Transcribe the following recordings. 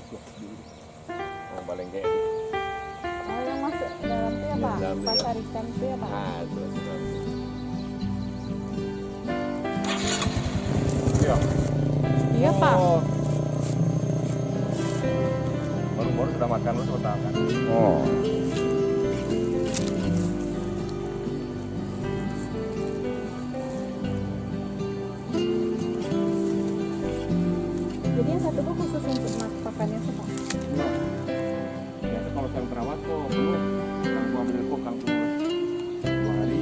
Oh, balengke. Oh, yang masuk dalam tuh ya, Pak? Dalam tuh ya. Pasar ikan tuh ya, Pak? Ah, itu. Iya. Iya, Pak. Oh. Baru-baru sudah makan lu sudah makan. Oh. Jadi yang satu tuh khusus untuk pakannya semua. Nah, biasa kalau saya terawat kok belum kan gua ambil kok kan 2 hari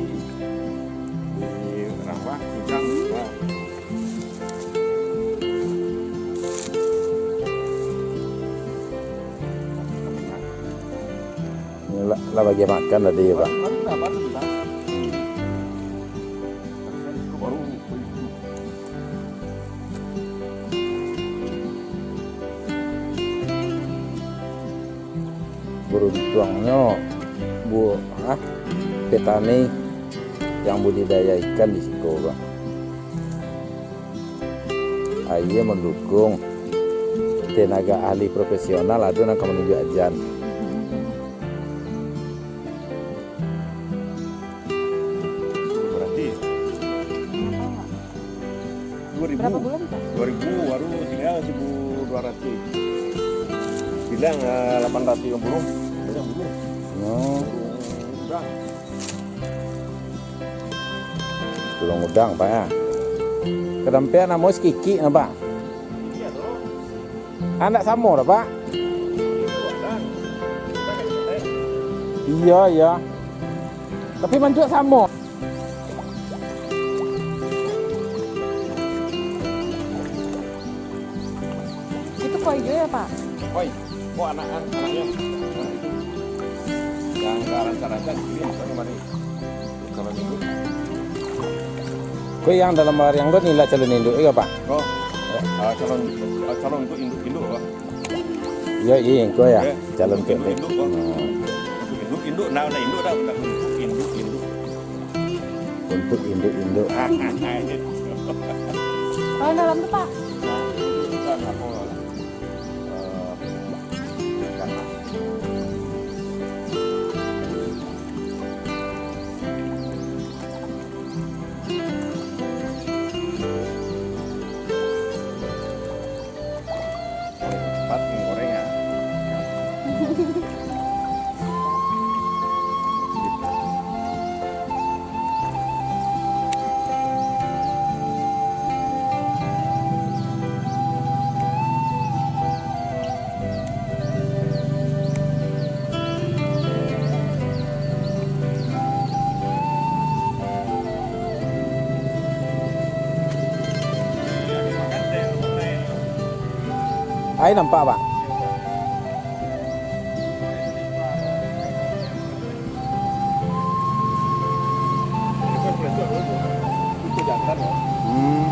di rawat ikan. Nah. Ini lah bagi makan tadi ya Pak. Kan udah baru kita. Baru Beruntungnya petani yang budidaya ikan di situ Pak. Ayah mendukung tenaga ahli profesional ada yang akan menuju ajan. berarti Tahu nggak? 2000. Berapa bulan, Pak? 2000 baru tinggal 1200. Bilang 850. Banyak dulu. Oh, Udah. tulung udang Pak ya. Kedampian nama kiki na Pak. Iya dong. Anak samur Pak. Itu ada. Kita kan kita. Iya ya. Tapi manjuk samur. Itu koi juga ya, Pak? Oi, kok anaknya itu yang nggak lancar-lancar ini misalnya kemarin kalau minggu Kau yang dalam hari yang nilai calon induk iya Pak. oh calon untuk induk oh. Iya iya kau ya Oke. calon Induk, pendek. induk, oh. Untuk induk nah udah induk dah udah untuk induk Untuk induk-induk. gitu. Oh, yang dalam tuh, Pak? Nah, itu kan apa karena cepat menggorengnya. Ay nampak Pak. Itu jantan ya. Hmm.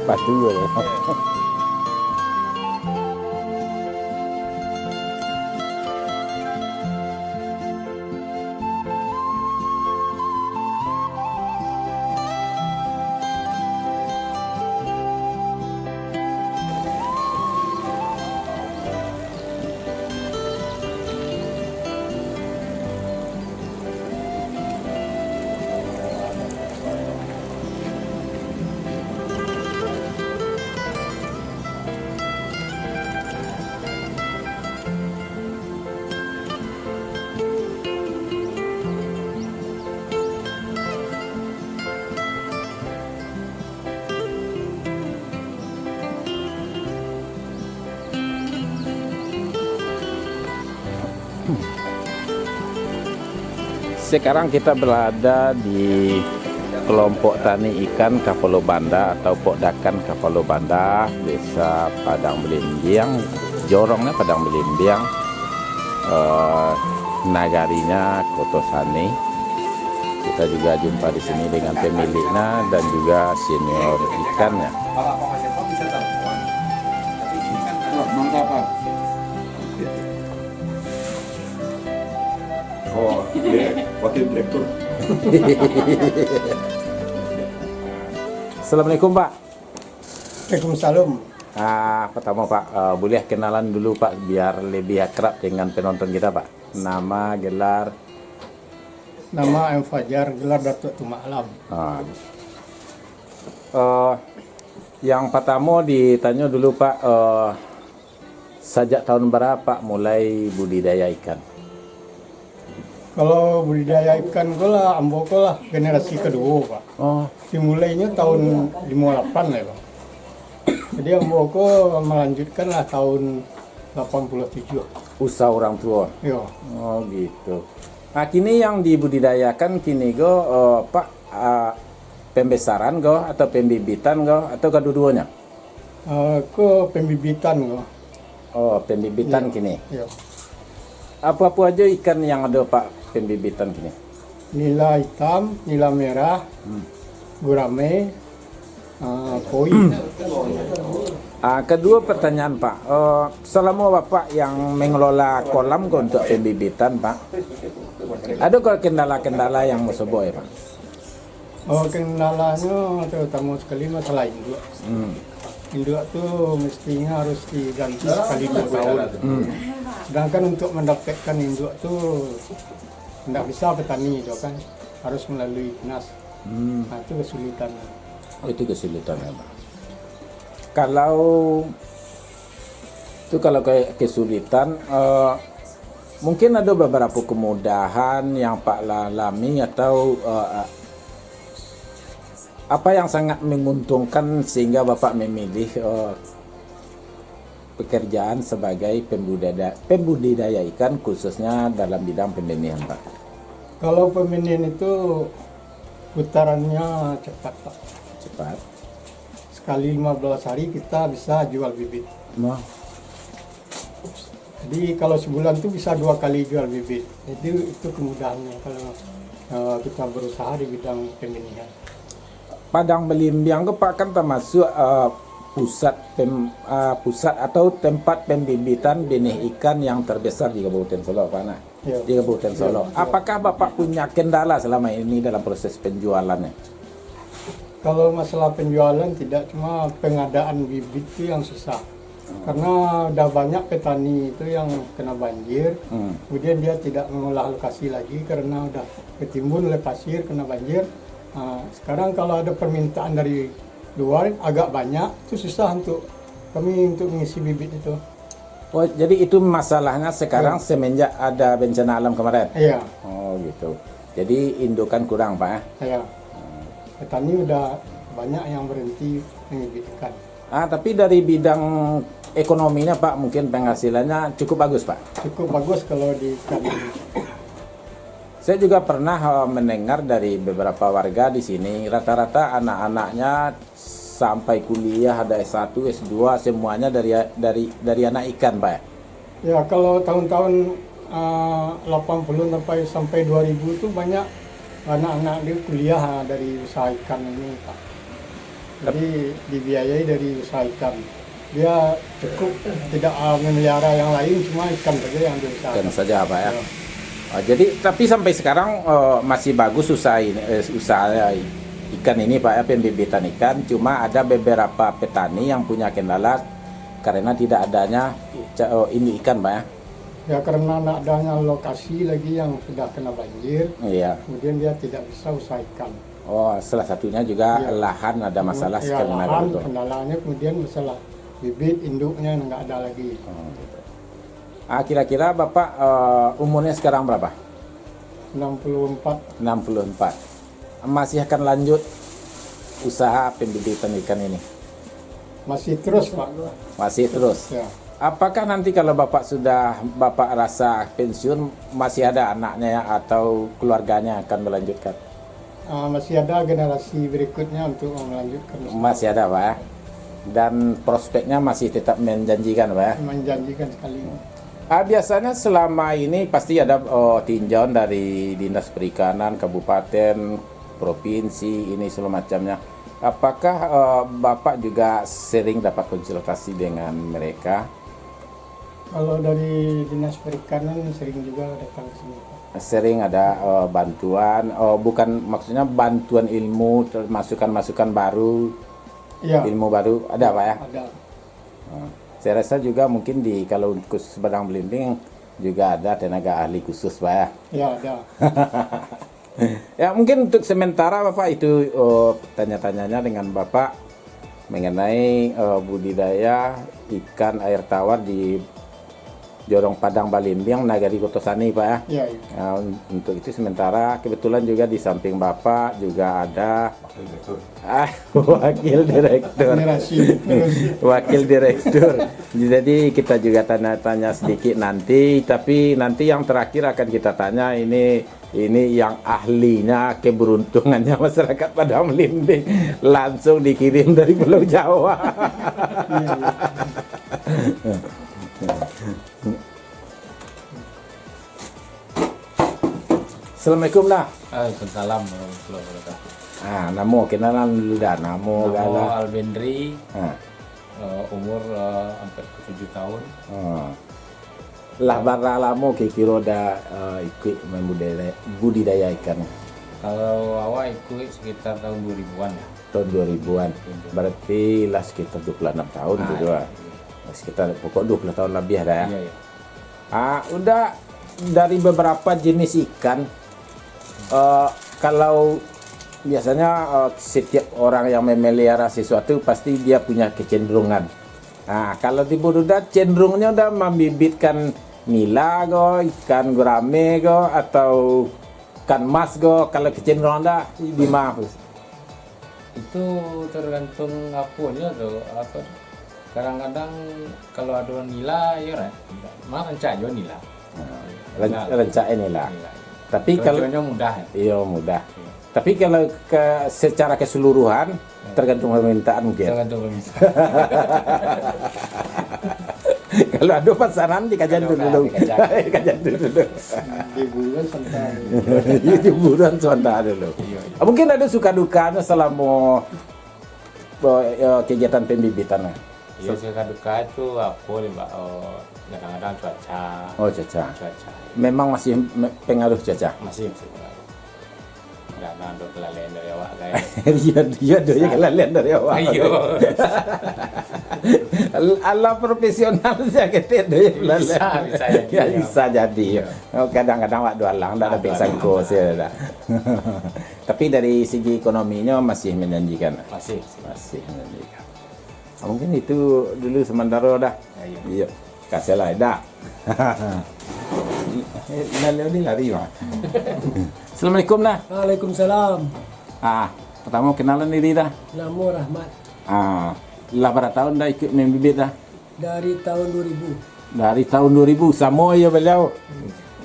Padu ya. Sekarang kita berada di kelompok tani ikan Kapalo Banda atau Pokdakan Kapalo Banda, Desa Padang Belimbiang, jorongnya Padang Belimbiang, nagarinya Kotosani. Kita juga jumpa di sini dengan pemiliknya dan juga senior ikannya. Mangga Pak. Oh, iya, wakil direktur. Assalamualaikum Pak. Waalaikumsalam. Pertama Pak, boleh kenalan dulu Pak biar lebih akrab dengan penonton kita Pak. Nama, gelar. Nama M. Fajar, gelar Datuk Tumak Alam. Yang pertama ditanya dulu Pak, sejak tahun berapa mulai budidaya ikan? Kalau budidaya ikan gue lah, ambo gue lah generasi kedua Pak. Oh, Dimulainya tahun 58 lah Pak. Jadi ambo gue melanjutkan lah tahun 87. usaha orang tua. Yo. Oh gitu. Nah kini yang dibudidayakan kini go Pak, pembesaran go atau pembibitan go atau kedua-duanya? Ke pembibitan gue. Oh pembibitan kini. Yo. Apa-apa aja ikan yang ada Pak pembibitan kini? Nila hitam, nila merah, gurame, koi. Kedua pertanyaan Pak, selama Bapak yang mengelola kolam go untuk pembibitan Pak, ada kendala-kendala yang musuh ya Pak? Kendalanya terutama sekali masalah induk. Induk tuh mestinya harus diganti sekali 2 tahun. Sedangkan untuk mendapatkan induk tuh tidak bisa petani itu kan, harus melalui dinas. Nah, itu kesulitan. Oh, itu kesulitan ya Pak. Kalau kayak kesulitan, mungkin ada beberapa kemudahan yang Pak alami atau apa yang sangat menguntungkan sehingga Bapak memilih pekerjaan sebagai pembudidaya ikan khususnya dalam bidang pembenihan Pak? Kalau pembenihan itu putarannya cepat Pak. Cepat. Sekali 15 hari kita bisa jual bibit. Nah, Jadi kalau sebulan tuh bisa 2 kali jual bibit. Jadi itu kemudahannya kalau kita berusaha di bidang pembenihan. Padang Belimbiang itu Pak kan termasuk pusat atau tempat pembibitan benih ikan yang terbesar di Kabupaten Solo Pak. Nah, Ya. di Kabupaten Solo. Apakah Bapak punya kendala selama ini dalam proses penjualannya? Kalau masalah penjualan tidak, cuma pengadaan bibit itu yang susah. Karena udah banyak petani itu yang kena banjir, kemudian dia tidak mengolah lokasi lagi karena udah ketimbun oleh pasir, kena banjir. Nah, sekarang kalau ada permintaan dari luar agak banyak, itu susah untuk kami untuk mengisi bibit itu. Oh, jadi itu masalahnya sekarang semenjak ada bencana alam kemarin? Iya, Oh gitu. Jadi indukan kurang Pak ya? iya. Petani udah banyak yang berhenti mengibit ikan. Tapi dari bidang ekonominya Pak mungkin penghasilannya cukup bagus Pak? Cukup bagus kalau di ikan ini. Saya juga pernah mendengar dari beberapa warga di sini, rata-rata anak-anaknya sampai kuliah ada S1, S2 semuanya dari anak ikan Pak. Ya kalau tahun-tahun 80 sampai 2000 itu banyak anak-anak di kuliah dari usaha ikan ini Pak. Jadi dibiayai dari usaha ikan. Dia cukup tidak memelihara yang lain, cuma ikan saja yang diusahakan. Ikan saja Pak ya. Jadi tapi sampai sekarang masih bagus usaha ikan ini Pak ya, pembibitan ikan. Cuma ada beberapa petani yang punya kendala karena tidak adanya ini ikan Pak ya. Ya karena tidak adanya lokasi lagi yang sudah kena banjir, Iya. kemudian dia tidak bisa usaha ikan. Oh, salah satunya juga Iya. lahan ada masalah Ya, karena lahan itu. kendalanya, kemudian masalah bibit induknya nggak ada lagi. Oh, gitu. Kira-kira Bapak umurnya sekarang berapa? 64. 64. Masih akan lanjut usaha pembibitan ikan ini? Masih terus Pak. Masih terus. Ya. Apakah nanti kalau Bapak rasa pensiun masih ada anaknya atau keluarganya akan melanjutkan? Masih ada generasi berikutnya untuk melanjutkan. Masih ada Pak ya? Dan prospeknya masih tetap menjanjikan Pak ya? Menjanjikan sekali. Biasanya selama ini pasti ada tinjauan dari Dinas Perikanan, Kabupaten, Provinsi, ini segala macamnya. Apakah Bapak juga sering dapat konsultasi dengan mereka? Kalau dari Dinas Perikanan sering juga datang ke sini, Pak. Sering ada bantuan, bukan maksudnya bantuan ilmu, masukan-masukan baru, Iya, ilmu baru, ada Pak ya? ada. Saya rasa juga mungkin kalau khusus Padang Belimbing juga ada tenaga ahli khusus Pak ya? Ya, ada. Ya mungkin untuk sementara Bapak itu tanya-tanyanya dengan Bapak mengenai budidaya ikan air tawar di Jorong Padang Balimbing Nagari Kotosani Pak ya. Iya, iya. Untuk itu sementara kebetulan juga di samping Bapak juga ada wakil direktur. Generasi. Wakil direktur. Jadi kita juga tanya-tanya sedikit nanti, tapi nanti yang terakhir akan kita tanya ini yang ahlinya keberuntungannya masyarakat Padang Belimbing langsung dikirim dari Pulau Jawa. Iya, iya. Assalamualaikum lah. Waalaikumsalam warahmatullahi wabarakatuh. Namo kenalan dulu dah. Namo Nama gala. Albendri, Ah. umur hampir 7 tahun. Lah bara lamo kira dah ikut budidaya ikan Kalau awal ikut sekitar tahun 2000-an ya. tahun 2000-an. Berarti lah sekitar 26 tahun tu dua. Sekitar pokok 20 tahun lebih ada ya. Iya, iya. Udah dari beberapa jenis ikan, kalau biasanya setiap orang yang memelihara sesuatu pasti dia punya kecenderungan. Kalau di Bududa cenderungnya udah membibitkan nila go, ikan gurame go, atau ikan mas go. Kalau kecenderungan dah di mana? Itu tergantung apunya tuh apa. Kadang-kadang kalau ada nila ya kan, mah rencana juga nila. Rencana nila. Nila. Tapi kalau Cuacanya mudah ya. iya mudah. Tapi kalau secara keseluruhan tergantung permintaan mungkin. Tergantung pemirsa. Kalau ada pasaran dikajian dulu. Dikajian dulu. Di bulan santai. Di bulan sebentar dulu. Mungkin ada suka dukanya selama kegiatan pembibitan. Iya, suka duka itu apa nih Mbak? Kadang-kadang cuaca. Oh caca. Cuaca. Memang masih pengaruh caca. Masih pengaruh. Nggak ada kelalaian dari awak kayak. Dia doya kelalian dari awal. Ayo. Allah profesional saya kata doya kelalian. Bisa jadi. Ya bisa jadi. Kadang-kadang waktu alang tak ada pingsanko saya dah. Tapi dari segi ekonominya masih menjanjikan. Masih. Masih menjanjikan. Mungkin itu dulu sementara dah. Iya. Kasih lah dah. Lari lari mah. Assalamualaikum dah. Waalaikumsalam. Pertama kenalan diri dah. Nama Rahmat. Lah berapa tahun dah ikut membibit dah? Dari tahun 2000. Dari tahun 2000 sama ya beliau.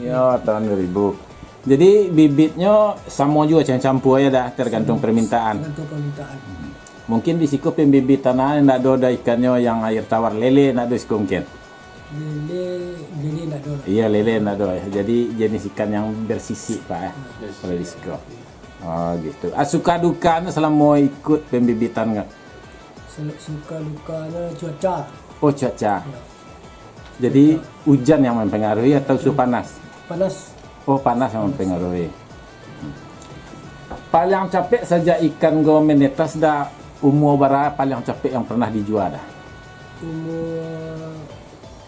Ya tahun 2000. Jadi bibitnya sama juga campur ya dah tergantung permintaan. Tergantung permintaan. Mungkin di siku pembibitan nak ada ikannya yang air tawar lele nak ada siku mungkin. Lele nak ada. Iya lele nak ada. Jadi jenis ikan yang bersisik Pak kalau di siku. Oh gitu. Suka dukanya selama ikut pembibitan nggak? Suka lukanya cuaca. Oh cuaca. Jadi hujan yang mempengaruhi atau suhu panas? Panas. Oh panas yang mempengaruhi. Paling capek saja ikan go menetas dah umur berapa paling capek yang pernah dijual dah? Umur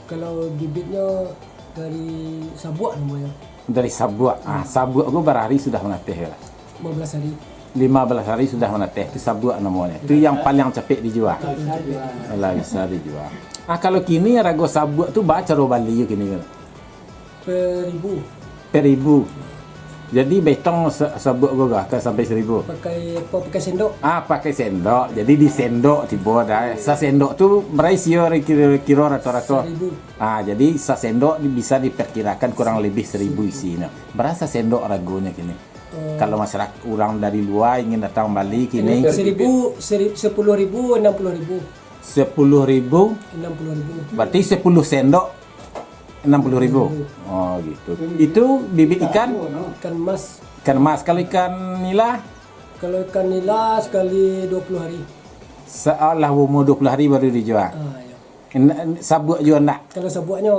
kalau bibitnya dari Sabuak namanya. Dari Sabuak. Sabuak gua berapa hari sudah meneteh lah? 15 hari. 15 hari sudah meneteh. Itu Sabuak namanya. Itu yang paling capek dijual. Lah bisa dijual. Kalau kini rago Sabuak tu baca ro Bali kini kan. Per ribu. Per ribu. Jadi betong sabuk gua ke sampai 1.000. Pakai sendok. Pakai sendok. Jadi di sendok tiba dah. Sa sendok tu berisio kira-kira rata-rata. 1.000. Jadi sa sendok bisa diperkirakan kurang lebih 1.000 isinya. Berapa sendok ragonya kini? Kalau masyarakat orang dari luar ingin datang Bali kini 10.000, 60.000. 10.000. 60.000. Berarti 10 sendok 60.000. Oh gitu. Itu bibit ikan Ikan mas. ikan emas. Kalau ikan nila Kalau ikan nila sekali 20 hari. seolah umur 20 hari baru dijual. Ya. Sabuk juga enggak. Kalau sabuknya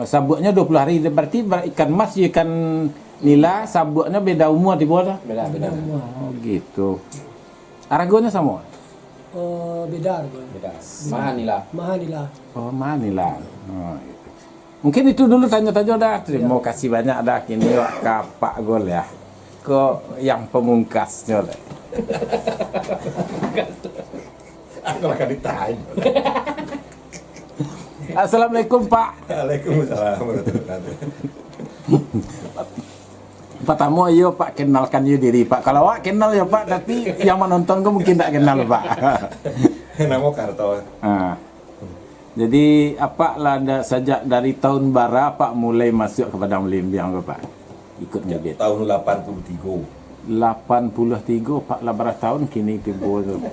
Sabuknya 20 hari. Berarti ikan emas ikan nila sabuknya beda umur tiba dah. beda umur. Oh gitu. Harganya sama. Beda harga. Beda. Mahal nila. Mahal nila. Oh, Manila. Oh, gitu. Mungkin itu dulu tanya-tanya dah. Terima kasih banyak dah. Kini ke Pak Gol ya. Ke yang pemungkasnya dah. Aku akan ditanya. Assalamualaikum Pak. Waalaikumsalam warahmatullahi Pak Tamu, ayo Pak kenalkan you diri Pak. Kalau Pak kenal ya Pak, tapi yang menonton gue mungkin tak kenal Pak. Nama Karto. Jadi apa lah sejak dari tahun bara Pak mulai masuk ke Padang Belimbing Pak? Ikut ngebit. Tahun 83. 83 Pak lah berapa tahun kini tiba tu.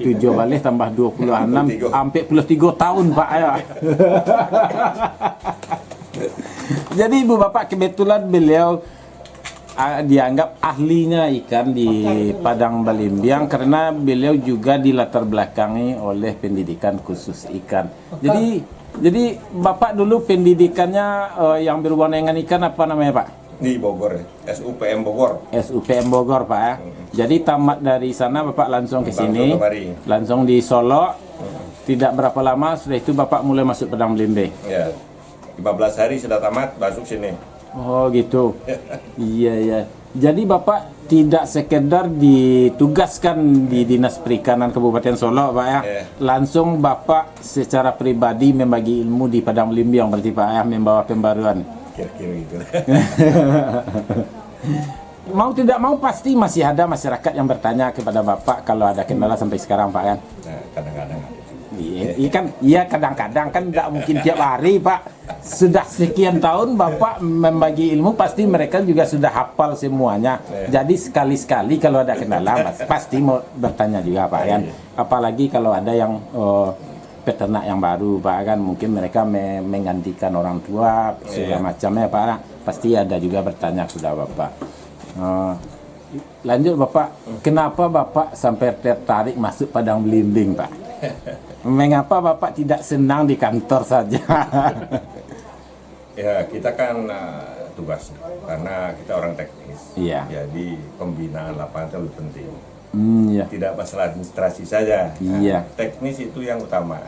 7 balik tambah 26 sampai 33 tahun Pak ya. Jadi Ibu Bapak kebetulan beliau dianggap ahlinya ikan di Padang Belimbing karena beliau juga dilatar belakangi oleh pendidikan khusus ikan. Jadi Bapak dulu pendidikannya yang berhubungan dengan ikan apa namanya Pak? Di Bogor, SUPM Bogor. SUPM Bogor Pak ya. Jadi tamat dari sana Bapak langsung ke sini, langsung di Solo. Tidak berapa lama sudah itu Bapak mulai masuk Padang Belimbing. Ya, 15 hari sudah tamat masuk sini. Oh gitu. Iya. Jadi Bapak tidak sekedar ditugaskan di Dinas Perikanan Kabupaten Solo Pak ya. Langsung Bapak secara pribadi membagi ilmu di Padang Belimbing berarti Pak ya, membawa pembaruan. Kira-kira gitu. Mau tidak mau pasti masih ada masyarakat yang bertanya kepada Bapak kalau ada kendala sampai sekarang Pak kan? Nah, kadang-kadang ada. Iya kadang-kadang kan tidak mungkin tiap hari Pak. Sudah sekian tahun Bapak membagi ilmu pasti mereka juga sudah hafal semuanya. Jadi sekali-sekali kalau ada kendala pasti mau bertanya juga Pak kan. Apalagi kalau ada yang peternak yang baru Pak kan, mungkin mereka menggantikan orang tua segala macamnya Pak. Pasti ada juga bertanya sudah Bapak. Lanjut Bapak, kenapa Bapak sampai tertarik masuk Padang Belimbing Pak? Mengapa Bapak tidak senang di kantor saja? Ya, kita kan tugas karena kita orang teknis. Iya. Jadi pembinaan lapangan itu lebih penting. Iya. Tidak masalah administrasi saja. Iya. Teknis itu yang utama.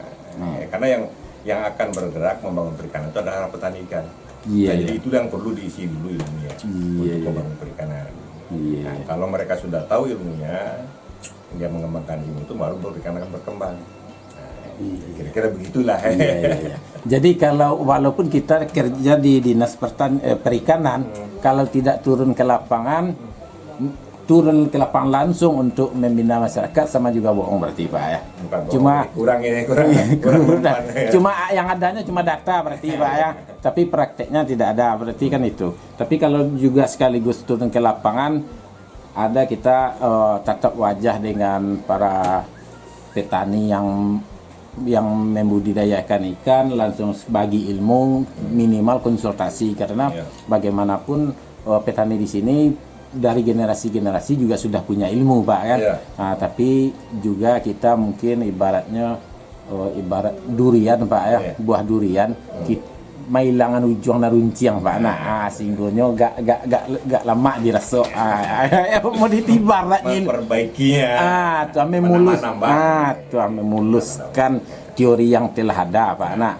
Karena yang akan bergerak membangun perikanan itu adalah petani ikan. Iya, Jadi itu yang perlu diisi dulu ilmunya untuk membangun perikanan. Iya. Nah, kalau mereka sudah tahu ilmunya, dia mengembangkan ilmu itu baru perikanan akan berkembang. Kira-kira begitulah. Iya. Jadi kalau walaupun kita kerja di Dinas Perikanan, kalau tidak turun ke lapangan langsung untuk membina masyarakat sama juga bohong berarti Pak ya. Bukan Cuma kurang. Cuma yang adanya cuma data berarti Pak ya. Tapi prakteknya tidak ada berarti kan itu. Tapi kalau juga sekaligus turun ke lapangan ada kita tatap wajah dengan para petani yang membudidayakan ikan, langsung bagi ilmu, minimal konsultasi karena bagaimanapun petani di sini dari generasi-generasi juga sudah punya ilmu Pak kan. Nah, tapi juga kita mungkin ibaratnya ibarat durian Pak ya, buah durian mailangan ujung narunciang Pak. Nah, singgonya gak lama dirasa. Mau ditibar lah Memperbaikinya. tuh memuluskan teori yang telah ada Pak. Nah,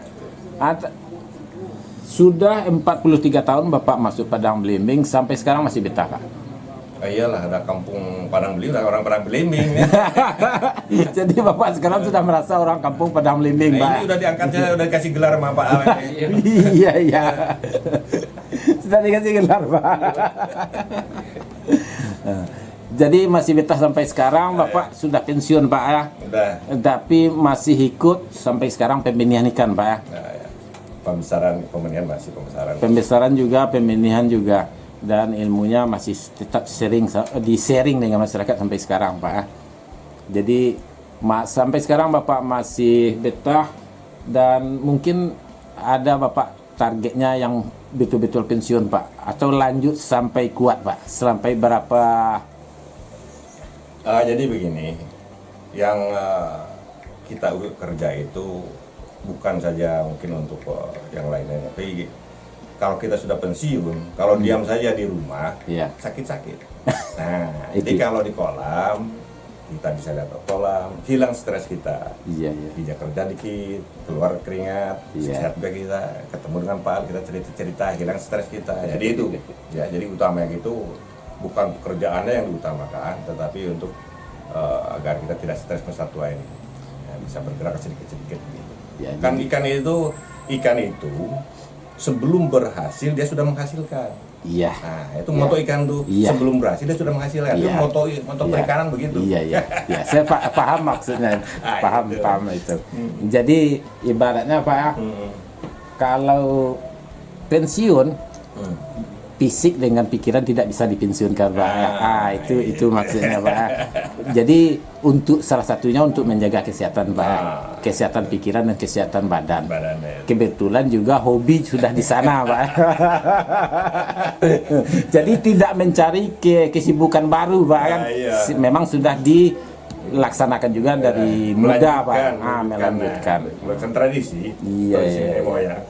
sudah 43 tahun Bapak masuk Padang Belimbing sampai sekarang masih betah Pak? Iyalah, ada kampung Padang Belimbing, orang Padang Belimbing. Jadi Bapak sekarang sudah merasa orang kampung Padang Belimbing Pak? Ini udah diangkatnya, udah dikasih gelar sama Pak Alan. Iya. Sudah dikasih gelar, Pak. Jadi masih betah sampai sekarang, Bapak sudah pensiun, Pak ya. Udah. Tapi masih ikut sampai sekarang pembenihan ikan, Pak ya. Nah, ya. Pembenihan masih pembesaran. Pembesaran juga, pembenihan juga, dan ilmunya masih tetap di-sharing dengan masyarakat sampai sekarang, Pak ya. Jadi sampai sekarang Bapak masih betah, dan mungkin ada Bapak targetnya yang betul-betul pensiun, Pak, atau lanjut sampai kuat, Pak, sampai berapa? Jadi begini, yang kita kerja itu bukan saja mungkin untuk yang lainnya, tapi kalau kita sudah pensiun, kalau diam saja di rumah, Iya. sakit-sakit. Nah, Itu. jadi kalau di kolam, kita bisa lihat kolam, hilang stres kita. Iya, iya. Bija kerja dikit, keluar keringat, Iya. sehat juga kita, ketemu dengan Pak Al, kita cerita-cerita, hilang stres kita. Jadi itu, ya, jadi utamanya gitu, bukan pekerjaannya yang diutamakan, tetapi untuk agar kita tidak stres bersatu ini, ya, bisa bergerak sedikit-sedikit. Gitu. Ya, Kan ikan itu sebelum berhasil dia sudah menghasilkan. Iya. Nah, itu moto ikan tuh, Iya. sebelum berhasil dia sudah menghasilkan. Itu Iya. moto Iya. perikanan begitu. Iya, iya, iya. Saya paham maksudnya, paham itu. Jadi ibaratnya Pak ya, kalau pensiun, fisik dengan pikiran tidak bisa dipensiunkan, Pak. Itu maksudnya, Pak. Jadi untuk salah satunya untuk menjaga kesehatan, Pak. Kesehatan pikiran dan kesehatan badan. Badannya. Kebetulan juga hobi sudah di sana, Pak. Jadi tidak mencari kesibukan baru, Pak kan. Iya. Memang sudah dilaksanakan juga dari muda, Pak. Melanjutkan. Melanjutkan tradisi. Iya, tradisi iya. nenek moyang.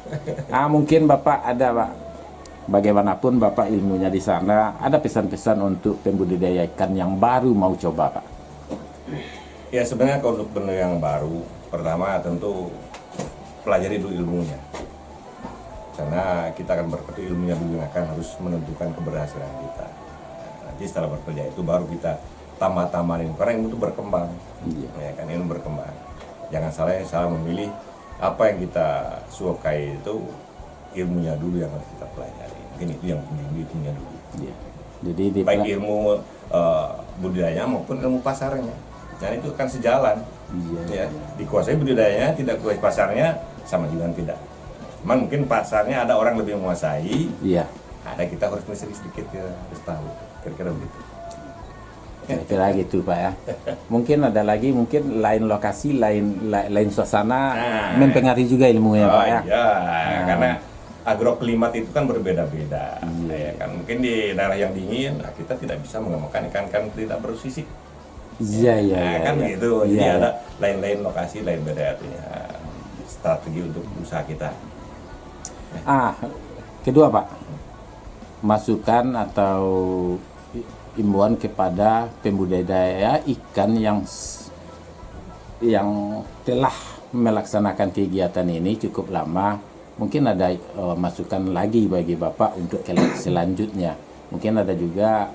Mungkin Bapak ada, Pak. Bagaimanapun Bapak ilmunya di sana, ada pesan-pesan untuk pembudidaya ikan yang baru mau coba, Pak? Ya sebenarnya kalau untuk benar yang baru, pertama tentu pelajari dulu ilmunya. Karena kita akan berpikir ilmunya dulu akan harus menentukan keberhasilan kita. Nanti setelah bekerja itu baru kita tambah-tambahin, karena ilmu itu berkembang. Iya. Ya kan, ilmu berkembang. Jangan salah memilih apa yang kita sukai itu, ilmunya dulu yang harus kita pelajari. Mungkin itu yang penting, ilmunya dulu. Iya. Jadi Baik ilmu budidaya maupun ilmu pasarnya. Dan itu akan sejalan. Iya. Ya, dikuasai budidayanya, tidak kuasai pasarnya, sama juga tidak. Cuman mungkin pasarnya ada orang lebih menguasai, Iya. ada kita harus sedikit ya, harus tahu. Kira-kira begitu. Kira-kira gitu, Pak ya. Mungkin ada lagi, mungkin lain lokasi, lain suasana, mempengaruhi juga ilmunya, Pak ya. Iya, karena agroklimat itu kan berbeda-beda. Ya kan, mungkin di daerah yang dingin, kita tidak bisa mengembangkan ikan-ikan tidak bersisik. Iya, iya. Nah, kan iya. begitu. Jadi Iya, ada lain-lain lokasi, lain beda artinya strategi untuk usaha kita. Kedua, Pak. Masukan atau imbauan kepada pembudidaya ikan yang telah melaksanakan kegiatan ini cukup lama. Mungkin ada masukan lagi bagi Bapak untuk selanjutnya. Mungkin ada juga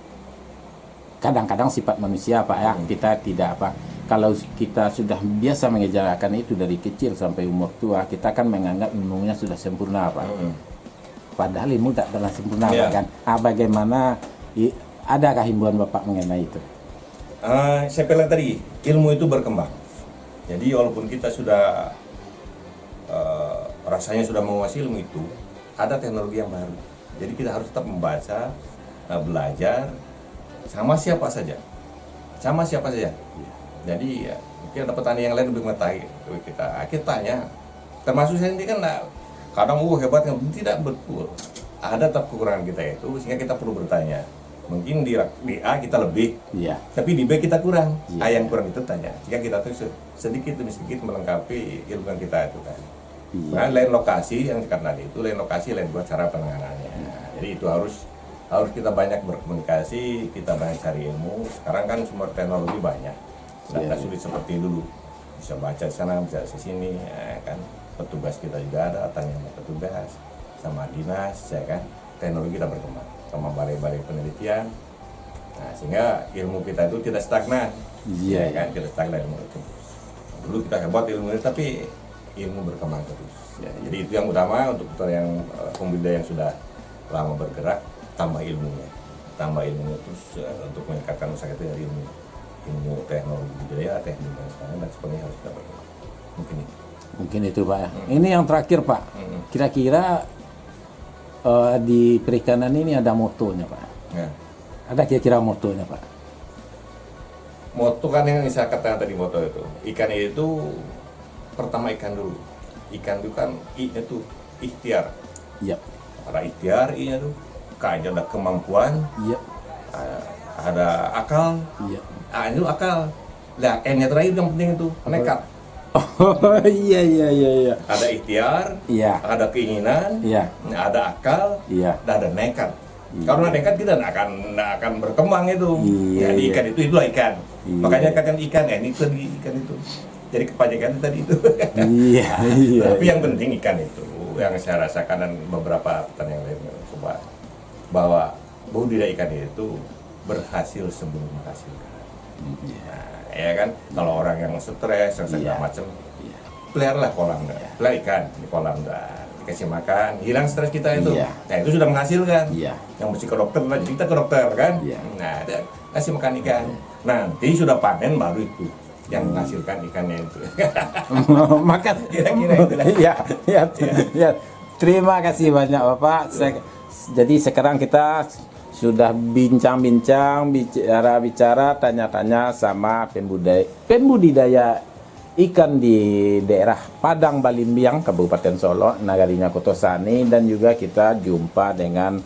kadang-kadang sifat manusia, Pak ya, kita tidak kalau kita sudah biasa mengejarkan itu dari kecil sampai umur tua, kita kan menganggap ilmunya sudah sempurna, Pak. Padahal ilmu tak pernah sempurna, Pak kan. Bagaimana, adakah himbauan Bapak mengenai itu? Saya bilang tadi, ilmu itu berkembang. Jadi walaupun kita sudah rasanya sudah menguasai ilmu itu, ada teknologi yang baru. Jadi kita harus tetap membaca, belajar, sama siapa saja. Jadi ya, mungkin ada petani yang lain lebih mengetahui kita tanya. Termasuk saya sendiri kan kadang hebatnya, tidak betul. Ada tetap kekurangan kita itu, sehingga kita perlu bertanya. Mungkin di A kita lebih, Iya. tapi di B kita kurang. Iya. Yang kurang itu tanya. Jika kita tuh sedikit demi sedikit melengkapi ilmu yang kita itu kan. Iya. Nah, lain lokasi yang karena itu lain lokasi lain buat cara penanganannya. Jadi itu harus kita banyak berkomunikasi, kita banyak cari ilmu. Sekarang kan sumber teknologi banyak. Tidak sulit seperti dulu. Bisa baca di sana, bisa di sini, ya kan. Petugas kita juga ada, tanya sama petugas, sama dinas, ya kan. Teknologi kita berkembang, sama balai-balai penelitian. Nah, sehingga ilmu kita itu tidak stagnan. Iya, Ya kan, tidak stagnan ilmu itu. Dulu kita hebat ilmu ini, tapi ilmu berkembang terus. Jadi itu yang utama untuk yang pembudidaya yang sudah lama bergerak, tambah ilmunya terus untuk meningkatkan usaha itu dari ilmu teknologi budaya, teknik dan sebagainya, dan sebagainya harus kita berkembang. Mungkin itu Pak ya. Ini yang terakhir Pak. Kira-kira di perikanan ini ada motonya Pak. Nah, Ada kira-kira motonya Pak. moto kan yang saya katakan tadi, moto itu ikan itu pertama ikan dulu. Ikan itu kan I-nya tuh ikhtiar. Iya. Ada ikhtiar, I-nya tuh ada kemampuan, Iya. ada akal, Iya. A itu akal. Nah, N-nya terakhir yang penting itu nekat. Oh iya. Ada ikhtiar, Iya. ada keinginan, Iya. ada akal, Iya. dan ada nekat. Iya. Karena nekat kita nggak akan berkembang itu. Iya, Jadi iya. ikan itulah ikan. Iya. Makanya katakan ikan, ini tadi ikan itu. Jadi kepanjangan tadi itu. Iya. Tapi yang penting ikan itu, yang saya rasakan dan beberapa petani yang lain coba, bahwa budidaya ikan itu berhasil sebelum menghasilkan. Nah, ya kan, kalau orang yang stres, yang segala Iya. macam, peliharalah kolam, pelihara ikan di kolam, dikasih makan, hilang stres kita itu. Iya. Nah, itu sudah menghasilkan. Iya. Yang mesti ke dokter, nah, kita ke dokter kan. Iya. Nah, kasih makan ikan. Nanti sudah panen baru itu yang menghasilkan ikannya itu. Maka Kira-kira itulah. ya. Terima kasih banyak Bapak. Jadi sekarang kita sudah bincang-bincang, bicara, tanya-tanya sama pembudidaya ikan di daerah Padang Balimbiang, Kabupaten Solo, Nagarinya Kotosani, dan juga kita jumpa dengan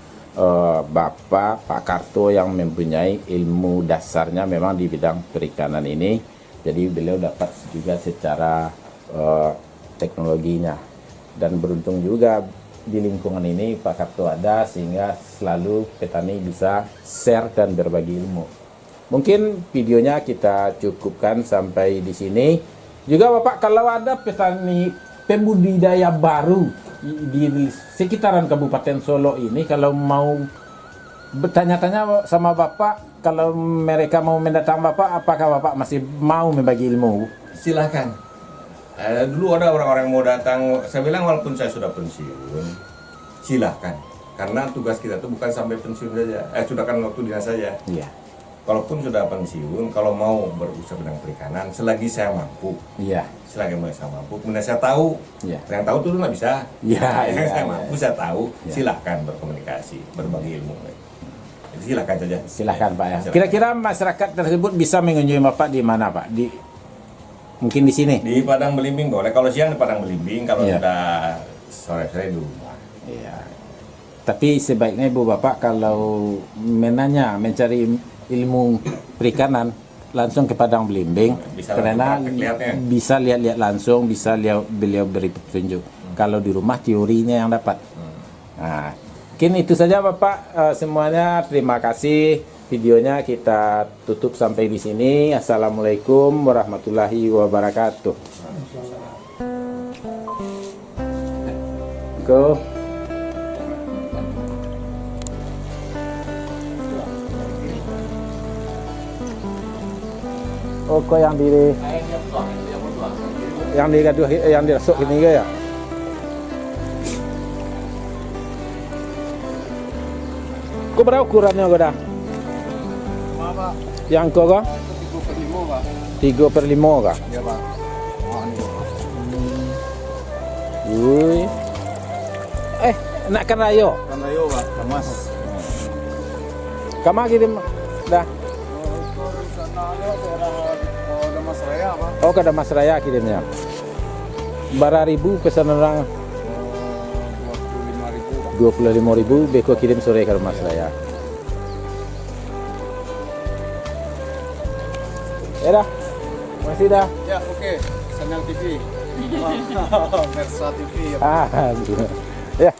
Bapak Pak Karto yang mempunyai ilmu dasarnya memang di bidang perikanan ini. Jadi beliau dapat juga secara teknologinya, dan beruntung juga di lingkungan ini Pak Karto ada, sehingga selalu petani bisa share dan berbagi ilmu. Mungkin videonya kita cukupkan sampai di sini. Juga Bapak, kalau ada petani pembudidaya baru di sekitaran Kabupaten Solo ini, kalau mau bertanya-tanya sama Bapak, kalau mereka mau mendatang Bapak, apakah Bapak masih mau membagi ilmu? Silakan. Dulu ada orang-orang yang mau datang, saya bilang walaupun saya sudah pensiun, silakan. Karena tugas kita itu bukan sampai pensiun saja, sudah kan waktu dinas saja. Iya. Walaupun sudah pensiun, kalau mau berusaha bidang perikanan, selagi saya mampu, Iya. kemudian saya tahu, Iya. yang tahu itu nggak bisa. Iya, Yang iya, saya iya. mampu, saya tahu, Iya. silakan berkomunikasi, berbagi ilmu. Jadi silakan saja. Silahkan Pak ya. Silakan. Kira-kira masyarakat tersebut bisa mengunjungi Bapak di mana Pak? Mungkin di sini? Di Padang Belimbing boleh, kalau siang di Padang Belimbing, kalau Iya. sudah sore-sore di rumah. Iya. Tapi sebaiknya Ibu Bapak kalau mencari ilmu perikanan langsung ke Padang Belimbing, Bisa karena langsung praktek lihatnya. bisa lihat-lihat langsung, bisa beliau beri petunjuk. Kalau di rumah teorinya yang dapat. Nah, mungkin itu saja Bapak, semuanya. Terima kasih. Videonya kita tutup sampai di sini. Assalamualaikum warahmatullahi wabarakatuh. Go. Oh, kok yang digaduh, yang dirasuk ini ya? Kok berapa ukurannya kok dah? Yang kok kok? 3/5 kah? Iya Pak. Wih. Nak kan rayo. Kan ayo Pak, Mas. Kamu kirim dah. Ada Mas Raya Pak. Oh, ke Mas Raya kirimnya. Berapa ribu pesanan orang? 25.000. Beko kirim sore ke Mas Raya. Ya dah. Masih dah. Ya, oke. Channel TV. Mersa TV. Ah, ya.